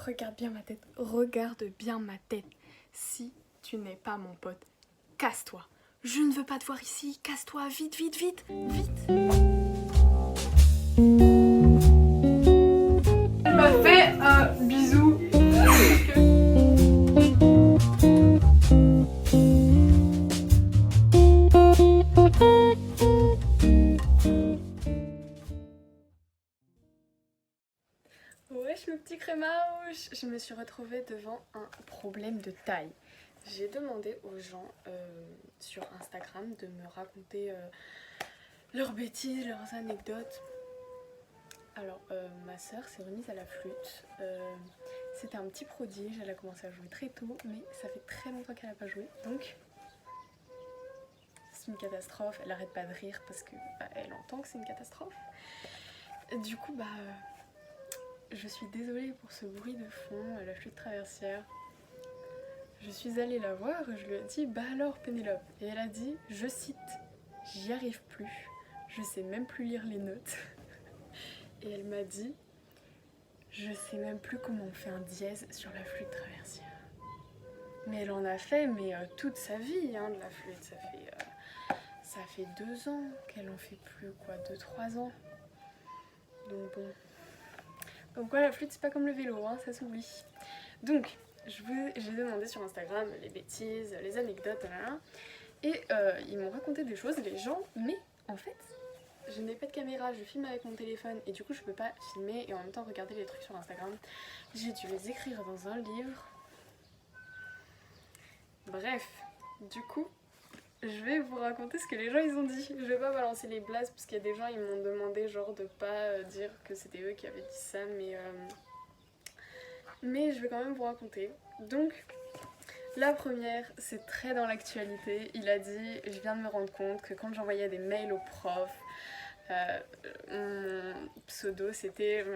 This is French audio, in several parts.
regarde bien ma tête, regarde bien ma tête. Si tu n'es pas mon pote, casse-toi. Je ne veux pas te voir ici, casse-toi, vite, vite, vite, vite. Elle m'a fait un bisou. Wesh le petit crémouche. Je me suis retrouvée devant un problème de taille. J'ai demandé aux gens sur Instagram de me raconter leurs bêtises, leurs anecdotes. Alors ma soeur s'est remise à la flûte. C'était un petit prodige, elle a commencé à jouer très tôt, mais ça fait très longtemps qu'elle n'a pas joué. Donc c'est une catastrophe, elle arrête pas de rire parce que elle entend que c'est une catastrophe. Du coup je suis désolée pour ce bruit de fond, la flûte traversière. Je suis allée la voir et je lui ai dit « Bah alors Pénélope ?» Et elle a dit, je cite, « J'y arrive plus, je sais même plus lire les notes. » Et elle m'a dit « Je sais même plus comment on fait un dièse sur la flûte traversière. » Mais elle en a fait toute sa vie de la flûte, ça fait 2 ans qu'elle en fait plus, quoi, 2-3 ans. Donc bon... Comme quoi la flûte c'est pas comme le vélo, ça s'oublie. Donc j'ai demandé sur Instagram les bêtises, les anecdotes, et ils m'ont raconté des choses, les gens, mais en fait je n'ai pas de caméra, je filme avec mon téléphone et du coup je peux pas filmer et en même temps regarder les trucs sur Instagram. J'ai dû les écrire dans un livre. Bref, du coup je vais vous raconter ce que les gens ils ont dit. Je vais pas balancer les blagues parce qu'il y a des gens ils m'ont demandé genre de pas dire que c'était eux qui avaient dit ça, mais je vais quand même vous raconter. Donc la première, c'est très dans l'actualité. Il a dit « Je viens de me rendre compte que quand j'envoyais des mails aux profs, mon pseudo c'était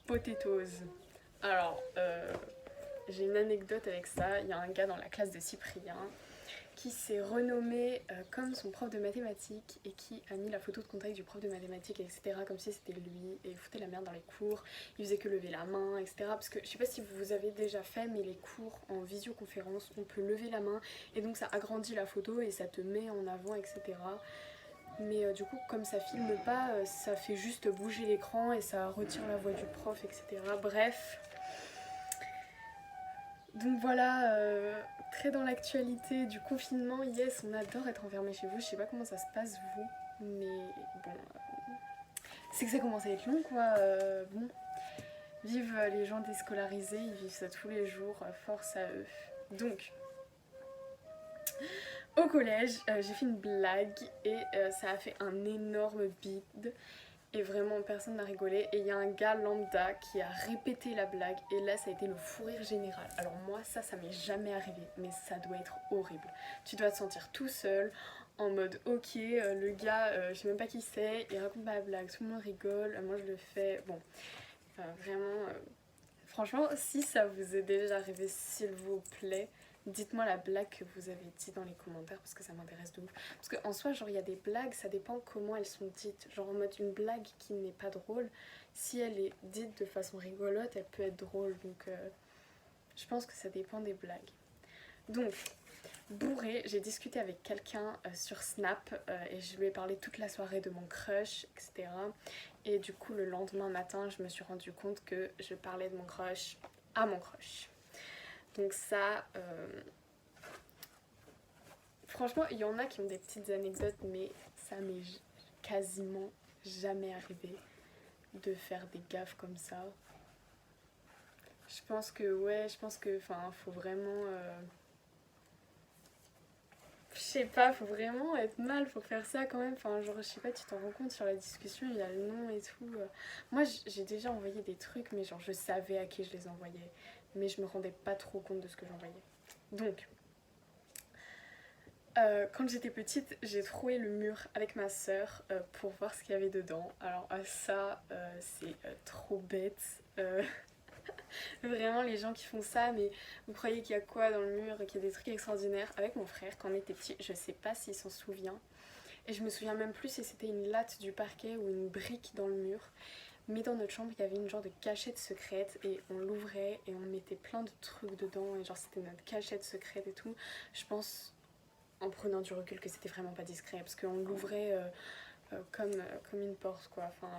Potatoes. » Alors j'ai une anecdote avec ça. Il y a un gars dans la classe de Cyprien qui s'est renommé comme son prof de mathématiques et qui a mis la photo de contact du prof de mathématiques, etc. comme si c'était lui, et il foutait la merde dans les cours, il faisait que lever la main, etc. Parce que je sais pas si vous avez déjà fait, mais les cours en visioconférence, on peut lever la main et donc ça agrandit la photo et ça te met en avant, etc. Mais du coup, comme ça filme pas, ça fait juste bouger l'écran et ça retire la voix du prof, etc. Bref. Donc voilà, très dans l'actualité du confinement, yes, on adore être enfermé chez vous, je sais pas comment ça se passe vous, mais bon, c'est que ça commence à être long quoi, bon, vive les gens déscolarisés, ils vivent ça tous les jours, force à eux. Donc, au collège, j'ai fait une blague et ça a fait un énorme bide. Et vraiment personne n'a rigolé et il y a un gars lambda qui a répété la blague et là ça a été le fou rire général. Alors moi ça m'est jamais arrivé mais ça doit être horrible. Tu dois te sentir tout seul en mode ok le gars je sais même pas qui c'est, il raconte pas la blague, tout le monde rigole, moi je le fais, bon vraiment franchement si ça vous est déjà arrivé s'il vous plaît, dites-moi la blague que vous avez dit dans les commentaires parce que ça m'intéresse de ouf. Parce qu'en soi, genre, il y a des blagues, ça dépend comment elles sont dites. Genre, en mode, une blague qui n'est pas drôle, si elle est dite de façon rigolote, elle peut être drôle. Donc, je pense que ça dépend des blagues. Donc, bourrée, j'ai discuté avec quelqu'un sur Snap et je lui ai parlé toute la soirée de mon crush, etc. Et du coup, le lendemain matin, je me suis rendu compte que je parlais de mon crush à mon crush. Donc ça, franchement, il y en a qui ont des petites anecdotes, mais ça m'est quasiment jamais arrivé de faire des gaffes comme ça. Je pense que, enfin, faut vraiment... je sais pas, faut vraiment être mal pour faire ça quand même. Enfin, genre, je sais pas, tu t'en rends compte sur la discussion, il y a le nom et tout. Moi, j'ai déjà envoyé des trucs, mais genre, je savais à qui je les envoyais. Mais je me rendais pas trop compte de ce que j'envoyais. Donc, quand j'étais petite, j'ai troué le mur avec ma soeur pour voir ce qu'il y avait dedans. Alors ça, c'est trop bête. Vraiment, les gens qui font ça, mais vous croyez qu'il y a quoi dans le mur, qu'il y a des trucs extraordinaires. Avec mon frère, quand on était petit, je sais pas s'il s'en souvient. Et je me souviens même plus si c'était une latte du parquet ou une brique dans le mur. mais dans notre chambre il y avait une genre de cachette secrète et on l'ouvrait et on mettait plein de trucs dedans et genre c'était notre cachette secrète et tout. Je pense en prenant du recul que c'était vraiment pas discret parce qu'on l'ouvrait comme une porte quoi. Enfin,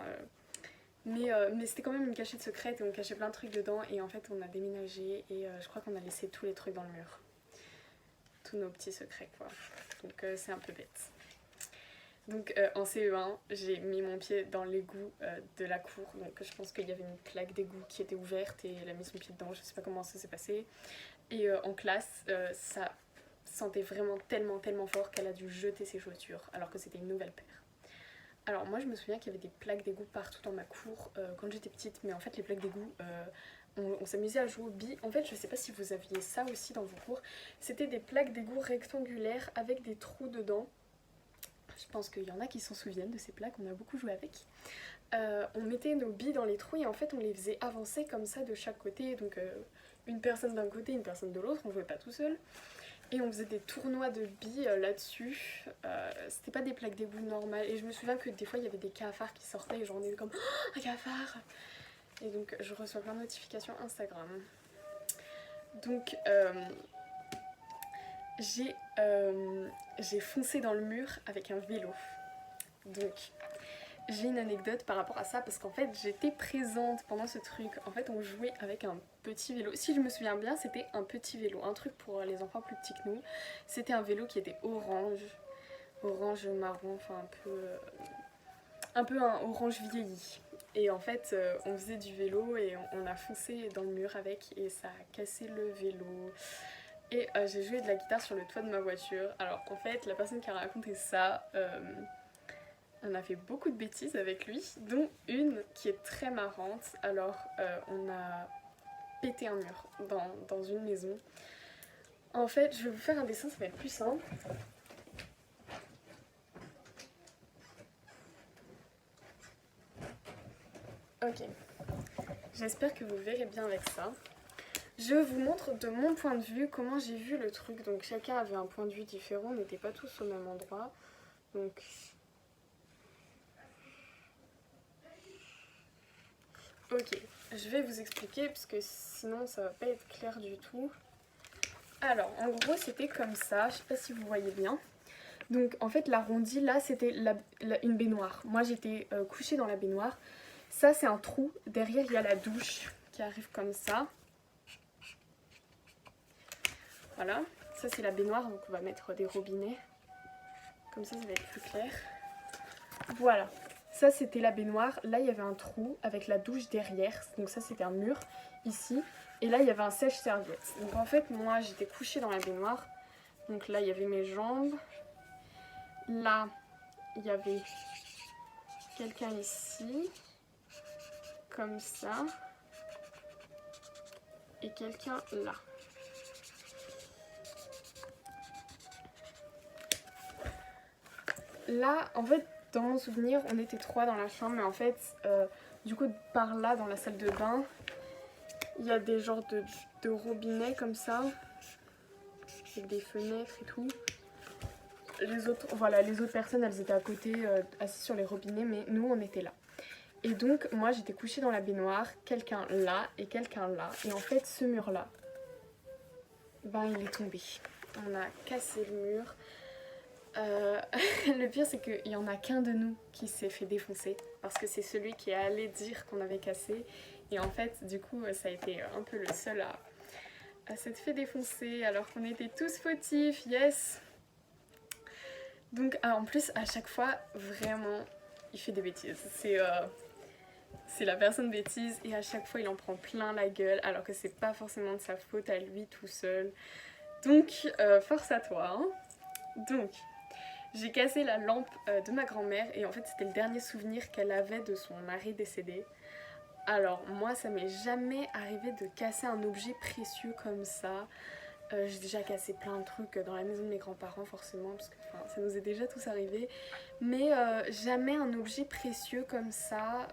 mais c'était quand même une cachette secrète et on cachait plein de trucs dedans et en fait on a déménagé et je crois qu'on a laissé tous les trucs dans le mur. Tous nos petits secrets quoi. Donc c'est un peu bête. Donc en CE1 j'ai mis mon pied dans l'égout de la cour. Donc je pense qu'il y avait une plaque d'égout qui était ouverte et elle a mis son pied dedans. Je sais pas comment ça s'est passé. Et en classe ça sentait vraiment tellement fort qu'elle a dû jeter ses chaussures alors que c'était une nouvelle paire. Alors moi je me souviens qu'il y avait des plaques d'égout partout dans ma cour quand j'étais petite, mais en fait les plaques d'égout, on s'amusait à jouer aux billes. En fait je sais pas si vous aviez ça aussi dans vos cours, c'était des plaques d'égout rectangulaires avec des trous dedans. Je pense qu'il y en a qui s'en souviennent de ces plaques, on a beaucoup joué avec. On mettait nos billes dans les trous et en fait on les faisait avancer comme ça de chaque côté, donc une personne d'un côté, une personne de l'autre, on jouait pas tout seul. Et on faisait des tournois de billes là-dessus. C'était pas des plaques d'égout normales. Et je me souviens que des fois il y avait des cafards qui sortaient et genre on était comme oh, un cafard. Et donc je reçois plein de notifications Instagram. Donc j'ai foncé dans le mur avec un vélo. Donc j'ai une anecdote par rapport à ça parce qu'en fait j'étais présente pendant ce truc. En fait on jouait avec un petit vélo. Si je me souviens bien c'était un petit vélo, un truc pour les enfants plus petits que nous. C'était un vélo qui était orange marron, enfin un peu un orange vieilli. Et en fait on faisait du vélo et on a foncé dans le mur avec et ça a cassé le vélo. Et j'ai joué de la guitare sur le toit de ma voiture. Alors en fait la personne qui a raconté ça, on a fait beaucoup de bêtises avec lui, dont une qui est très marrante. Alors on a pété un mur dans une maison. En fait je vais vous faire un dessin, ça va être plus simple. Ok, j'espère que vous verrez bien avec ça. Je vous montre de mon point de vue comment j'ai vu le truc. Donc chacun avait un point de vue différent, on n'était pas tous au même endroit. Donc ok, je vais vous expliquer parce que sinon ça va pas être clair du tout. Alors en gros c'était comme ça, je sais pas si vous voyez bien. Donc en fait l'arrondi là c'était une baignoire. Moi j'étais couchée dans la baignoire. Ça c'est un trou, derrière il y a la douche qui arrive comme ça. Voilà, ça c'est la baignoire, donc on va mettre des robinets. Comme ça va être plus clair. Voilà, ça c'était la baignoire. Là il y avait un trou avec la douche derrière. Donc ça c'était un mur ici. Et là il y avait un sèche-serviette. Donc en fait moi j'étais couchée dans la baignoire. Donc là il y avait mes jambes. Là il y avait quelqu'un ici. Comme ça. Et quelqu'un là. Là, en fait, dans mon souvenir, on était 3 dans la chambre, mais en fait, du coup, par là, dans la salle de bain, il y a des genres de robinets comme ça, avec des fenêtres et tout. Les autres personnes, elles étaient à côté, assises sur les robinets, mais nous, on était là. Et donc, moi, j'étais couchée dans la baignoire, quelqu'un là et quelqu'un là. Et en fait, ce mur-là, ben, il est tombé. On a cassé le mur. Le pire c'est qu'il n'y en a qu'un de nous qui s'est fait défoncer parce que c'est celui qui est allé dire qu'on avait cassé et en fait du coup ça a été un peu le seul à s'être fait défoncer alors qu'on était tous fautifs, yes. Donc en plus à chaque fois vraiment il fait des bêtises, c'est la personne bêtise et à chaque fois il en prend plein la gueule alors que c'est pas forcément de sa faute à lui tout seul, donc force à toi hein. Donc j'ai cassé la lampe de ma grand-mère et en fait c'était le dernier souvenir qu'elle avait de son mari décédé. Alors moi ça m'est jamais arrivé de casser un objet précieux comme ça. J'ai déjà cassé plein de trucs dans la maison de mes grands-parents forcément parce que ça nous est déjà tous arrivé. Mais jamais un objet précieux comme ça.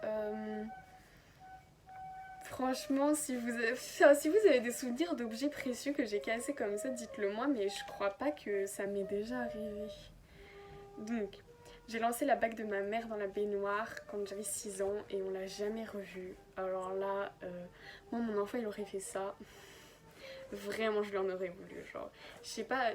Franchement si vous avez des souvenirs d'objets précieux que j'ai cassés comme ça dites-le moi, mais je crois pas que ça m'est déjà arrivé. Donc, J'ai lancé la bague de ma mère dans la baignoire quand j'avais 6 ans et on l'a jamais revue. Alors là, moi mon enfant il aurait fait ça. Vraiment je lui en aurais voulu. Genre, je sais pas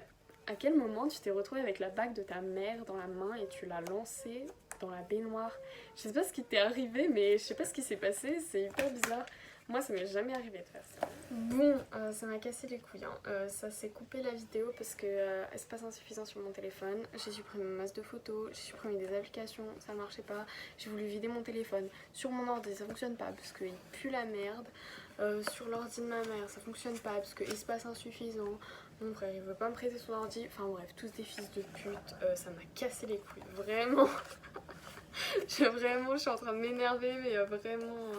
à quel moment tu t'es retrouvée avec la bague de ta mère dans la main et tu l'as lancée dans la baignoire. Je sais pas ce qui t'est arrivé mais je sais pas ce qui s'est passé, c'est hyper bizarre. Moi ça m'est jamais arrivé de faire ça. Bon, ça m'a cassé les couilles, hein. Ça s'est coupé la vidéo parce que espace insuffisant sur mon téléphone. J'ai supprimé ma masse de photos, j'ai supprimé des applications, ça marchait pas. J'ai voulu vider mon téléphone. Sur mon ordi ça fonctionne pas parce qu'il pue la merde. Sur l'ordi de ma mère ça fonctionne pas parce que espace insuffisant. Mon frère il veut pas me prêter son ordi. Enfin bref, tous des fils de pute. Ça m'a cassé les couilles, vraiment. Je suis en train de m'énerver mais vraiment...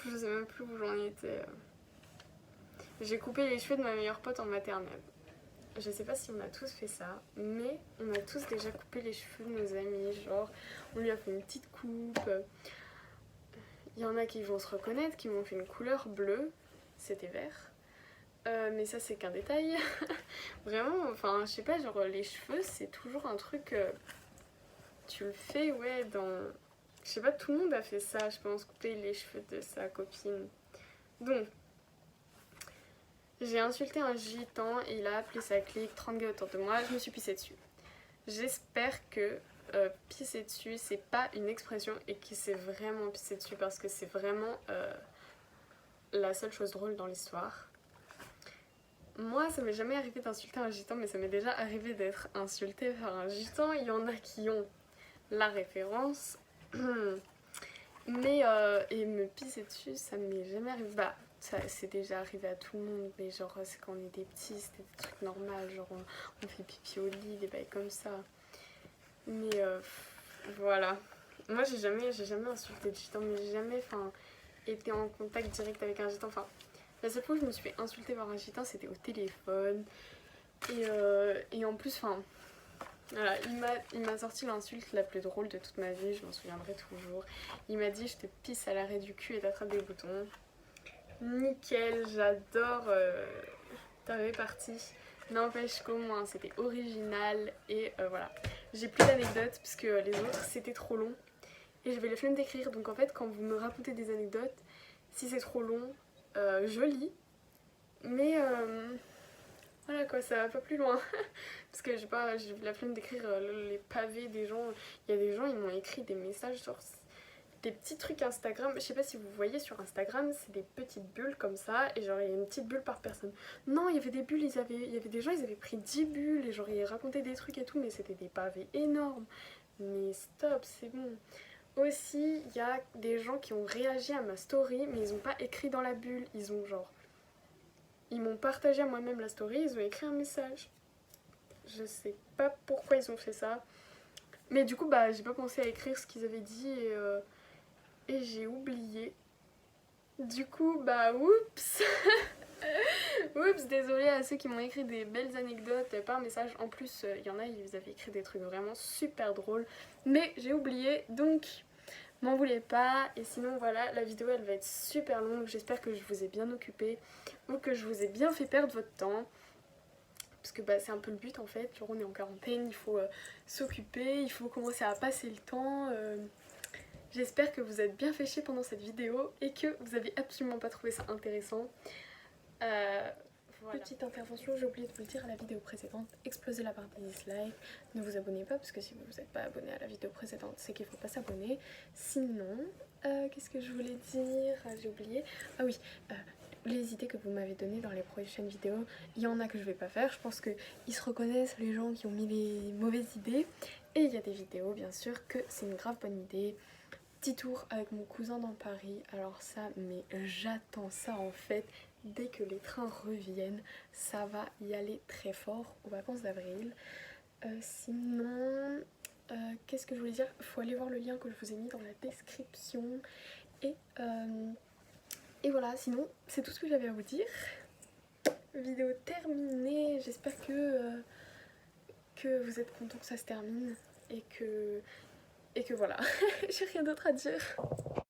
je sais même plus où j'en étais. J'ai coupé les cheveux de ma meilleure pote en maternelle. Je sais pas si on a tous fait ça, mais on a tous déjà coupé les cheveux de nos amis. Genre, on lui a fait une petite coupe. Il y en a qui vont se reconnaître, qui m'ont fait une couleur bleue. C'était vert. Mais ça, c'est qu'un détail. Vraiment, enfin, je sais pas, genre, les cheveux, c'est toujours un truc... tu le fais, ouais, dans... Je sais pas, tout le monde a fait ça, je pense, couper les cheveux de sa copine. Donc... j'ai insulté un gitan et il a appelé sa clique, 30 gars autour de moi, je me suis pissée dessus. J'espère que pisser dessus c'est pas une expression et qu'il s'est vraiment pissé dessus parce que c'est vraiment la seule chose drôle dans l'histoire. Moi ça m'est jamais arrivé d'insulter un gitan mais ça m'est déjà arrivé d'être insultée par un gitan. Il y en a qui ont la référence mais et me pisser dessus ça m'est jamais arrivé. Bah, ça c'est déjà arrivé à tout le monde, mais genre c'est quand on était petits, c'était des trucs normaux, genre on fait pipi au lit, des bails comme ça. Mais voilà. Moi j'ai jamais insulté de gitan, mais j'ai jamais été en contact direct avec un gitan. Enfin, la seule fois où je me suis fait insulter par un gitan c'était au téléphone. Et en plus, voilà, il m'a sorti l'insulte la plus drôle de toute ma vie, je m'en souviendrai toujours. Il m'a dit je te pisse à l'arrêt du cul et t'attrape des boutons. Nickel, j'adore ta répartie. N'empêche qu'au moins c'était original et voilà. J'ai plus d'anecdotes parce que les autres c'était trop long et j'avais la flemme d'écrire. Donc en fait quand vous me racontez des anecdotes, si c'est trop long, je lis. Mais voilà quoi, ça va pas plus loin. Parce que j'ai la flemme d'écrire les pavés des gens. Il y a des gens, ils m'ont écrit des messages genre... des petits trucs Instagram, je sais pas si vous voyez sur Instagram, c'est des petites bulles comme ça, et genre il y a une petite bulle par personne. Non, il y avait des bulles, il y avait des gens, ils avaient pris 10 bulles, et genre ils racontaient des trucs et tout, mais c'était des pavés énormes. Mais stop, c'est bon. Aussi, il y a des gens qui ont réagi à ma story, mais ils ont pas écrit dans la bulle, ils m'ont partagé à moi-même la story, ils ont écrit un message. Je sais pas pourquoi ils ont fait ça. Mais du coup, bah j'ai pas pensé à écrire ce qu'ils avaient dit, et j'ai oublié. Du coup, bah oups. Oups, désolée à ceux qui m'ont écrit des belles anecdotes par message. En plus, il y en a, ils avaient écrit des trucs vraiment super drôles. Mais j'ai oublié, donc m'en voulez pas. Et sinon, voilà, la vidéo elle va être super longue. J'espère que je vous ai bien occupé ou que je vous ai bien fait perdre votre temps. Parce que bah, c'est un peu le but en fait. Genre, on est en quarantaine, il faut s'occuper, il faut commencer à passer le temps. J'espère que vous êtes bien fait chier pendant cette vidéo et que vous avez absolument pas trouvé ça intéressant. Voilà. Petite intervention, j'ai oublié de vous le dire à la vidéo précédente, explosez la barre des dislikes, ne vous abonnez pas parce que si vous n'êtes pas abonné à la vidéo précédente c'est qu'il faut pas s'abonner. Sinon, qu'est-ce que je voulais dire? J'ai oublié. Ah oui, les idées que vous m'avez données dans les prochaines vidéos, il y en a que je vais pas faire, je pense qu'ils se reconnaissent les gens qui ont mis les mauvaises idées. Et il y a des vidéos bien sûr que c'est une grave bonne idée. Petit tour avec mon cousin dans Paris, alors ça, mais j'attends ça en fait. Dès que les trains reviennent, ça va y aller très fort aux vacances d'avril. Sinon, qu'est-ce que je voulais dire? Il faut aller voir le lien que je vous ai mis dans la description. Et voilà, sinon, c'est tout ce que j'avais à vous dire. Vidéo terminée, j'espère que vous êtes contents que ça se termine et que voilà, j'ai rien d'autre à dire.